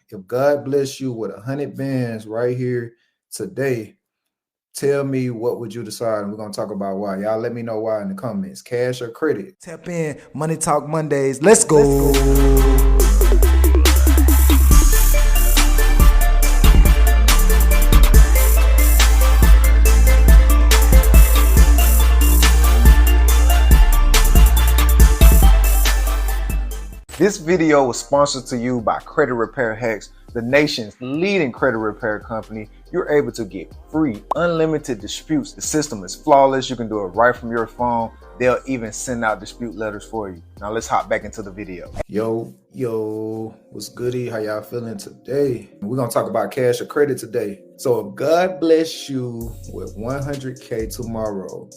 If God bless you with 100 bands right here today, tell me what would you decide, and we're gonna talk about why. Y'all let me know why in the comments. Cash or credit? Tap in, Money Talk Mondays. Let's go. This video was sponsored to you by Credit Repair Hacks, the nation's leading credit repair company. You're able to get free, unlimited disputes. The system is flawless. You can do it right from your phone. They'll even send out dispute letters for you. Now let's hop back into the video. Yo, what's goody? How y'all feeling today? We're gonna talk about cash or credit today. So if God bless you with 100K tomorrow,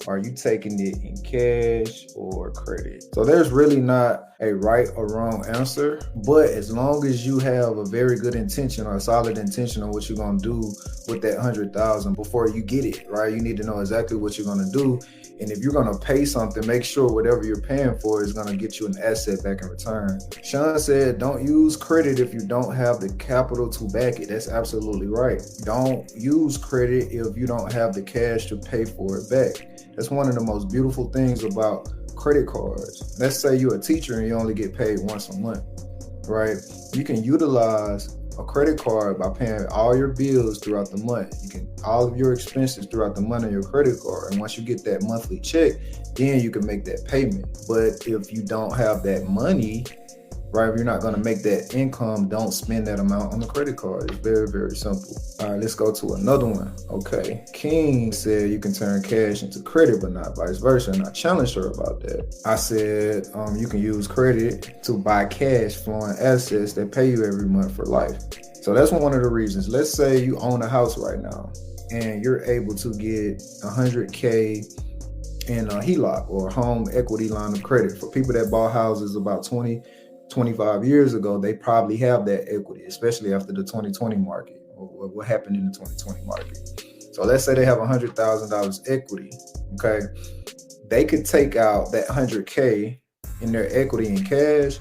are you taking it in cash or credit? So there's really not a right or wrong answer, but as long as you have a very good intention or a solid intention on what you're gonna do with that 100,000 before you get it, right? You need to know exactly what you're gonna do. And if you're gonna pay something, make sure whatever you're paying for is gonna get you an asset back in return. Sean said, don't use credit if you don't have the capital to back it. That's absolutely right. Don't use credit if you don't have the cash to pay for it back. That's one of the most beautiful things about credit cards. Let's say you're a teacher and you only get paid once a month, right? You can utilize a credit card by paying all your bills throughout the month. You can all of your expenses throughout the month on your credit card. And once you get that monthly check, then you can make that payment. But if you don't have that money, right, if you're not going to make that income, don't spend that amount on the credit card. It's very, very simple. All right, let's go to another one. Okay. King said you can turn cash into credit, but not vice versa. And I challenged her about that. I said you can use credit to buy cash flowing assets that pay you every month for life. So that's one of the reasons. Let's say you own a house right now and you're able to get 100K in a HELOC or home equity line of credit. For people that bought houses about 25 years ago, they probably have that equity, especially after the 2020 market or what happened in the 2020 market. So let's say they have $100,000 equity, okay? They could take out that 100K in their equity in cash,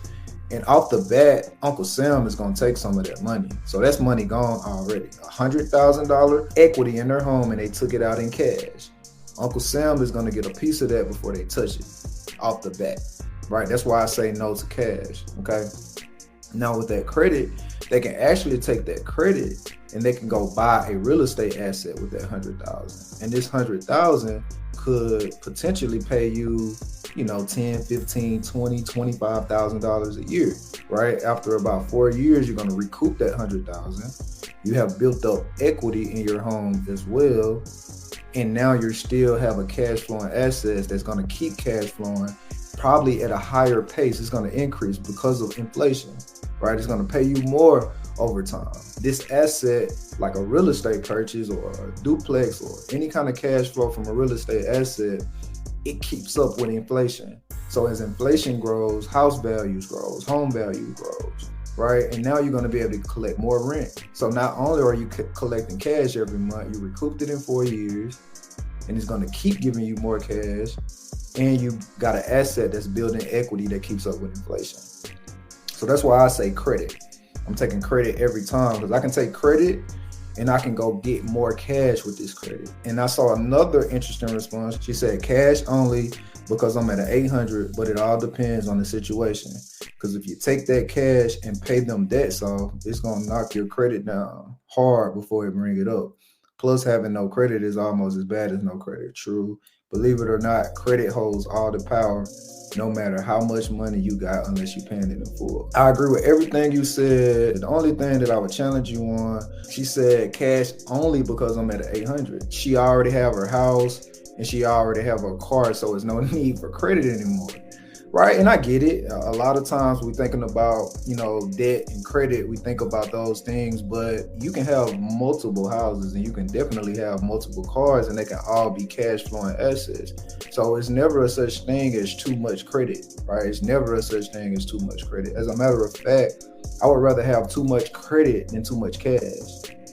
and off the bat, Uncle Sam is gonna take some of that money. So that's money gone already. $100,000 equity in their home and they took it out in cash. Uncle Sam is gonna get a piece of that before they touch it off the bat. Right, that's why I say no to cash, okay? Now with that credit, they can actually take that credit and they can go buy a real estate asset with that 100,000. And this 100,000 could potentially pay you, you know, 10, 15, 20, $25,000 a year, right? After about 4 years, you're gonna recoup that 100,000. You have built up equity in your home as well. And now you still have a cash flowing asset that's gonna keep cash flowing, probably at a higher pace. It's going to increase because of inflation, right? It's going to pay you more over time. This asset, like a real estate purchase or a duplex or any kind of cash flow from a real estate asset, it keeps up with inflation. So as inflation grows, house values grows, home value grows, right? And now you're going to be able to collect more rent. So not only are you collecting cash every month, you recouped it in 4 years, and it's going to keep giving you more cash. And you got an asset that's building equity that keeps up with inflation. So that's why I say credit. I'm taking credit every time because I can take credit and I can go get more cash with this credit. And I saw another interesting response. She said cash only because I'm at an 800, but it all depends on the situation. Because if you take that cash and pay them debts off, it's going to knock your credit down hard before it bring it up. Plus having no credit is almost as bad as no credit. True. Believe it or not, credit holds all the power, no matter how much money you got, unless you're paying it in full. I agree with everything you said. The only thing that I would challenge you on, she said cash only because I'm at an 800. She already have her house and she already have her car, so there's no need for credit anymore. Right, and I get it. A lot of times we're thinking about, you know, debt and credit. We think about those things, but you can have multiple houses and you can definitely have multiple cars and they can all be cash flowing assets. So it's never a such thing as too much credit, right? It's never a such thing as too much credit. As a matter of fact, I would rather have too much credit than too much cash,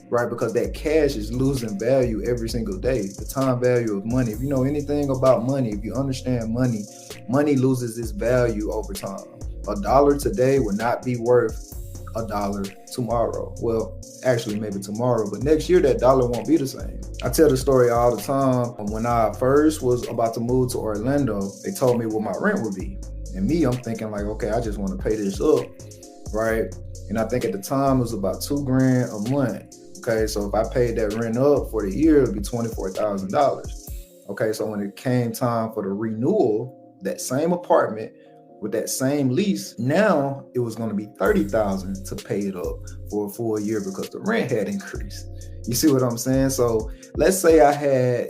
right? Because that cash is losing value every single day. The time value of money. If you know anything about money, if you understand money, money loses its value over time. $1 today will not be worth $1 tomorrow. Well, actually maybe tomorrow, but next year that dollar won't be the same. I tell the story all the time. When I first was about to move to Orlando, they told me what my rent would be. And me, I'm thinking like, okay, I just want to pay this up, right? And I think at the time it was about $2,000 a month. Okay, so if I paid that rent up for the year, it'd be $24,000. Okay, so when it came time for the renewal, that same apartment with that same lease, now it was going to be $30,000 to pay it up for a full year because the rent had increased. You see what I'm saying? So let's say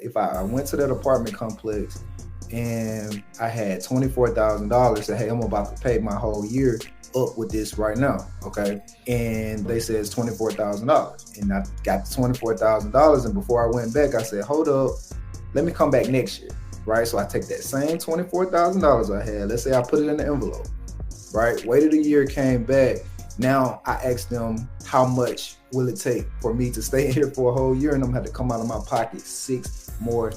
if I went to that apartment complex and I had $24,000, say, hey, I'm about to pay my whole year up with this right now, okay? And they said it's $24,000, and I got the $24,000, and before I went back, I said, hold up, let me come back next year, right? So I take that same $24,000 I had, let's say I put it in the envelope, right? Waited a year, came back. Now I asked them, how much will it take for me to stay here for a whole year? And I'm gonna have to come out of my pocket $6,000 more,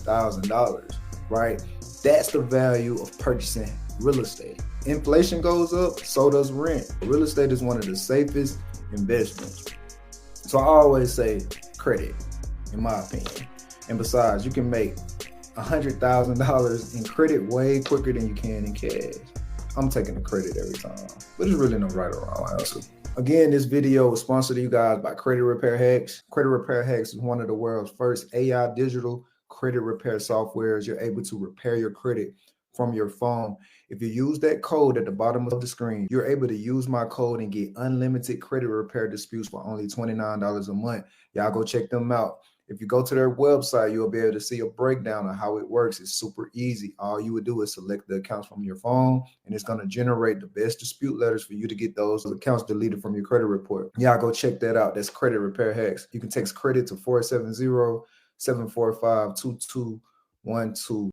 right? That's the value of purchasing real estate. Inflation goes up, so does rent. Real estate is one of the safest investments. So I always say credit, in my opinion. And besides, you can make $100,000 in credit way quicker than you can in cash. I'm taking the credit every time, but there's really no right or wrong answer. Again, this video was sponsored to you guys by Credit Repair Hacks. Credit Repair Hacks is one of the world's first AI digital credit repair softwares. You're able to repair your credit from your phone. If you use that code at the bottom of the screen, you're able to use my code and get unlimited credit repair disputes for only $29 a month. Y'all go check them out. If you go to their website, you'll be able to see a breakdown of how it works. It's super easy. All you would do is select the accounts from your phone, and it's going to generate the best dispute letters for you to get those accounts deleted from your credit report. Yeah, go check that out. That's Credit Repair Hacks. You can text credit to 470-745-2212.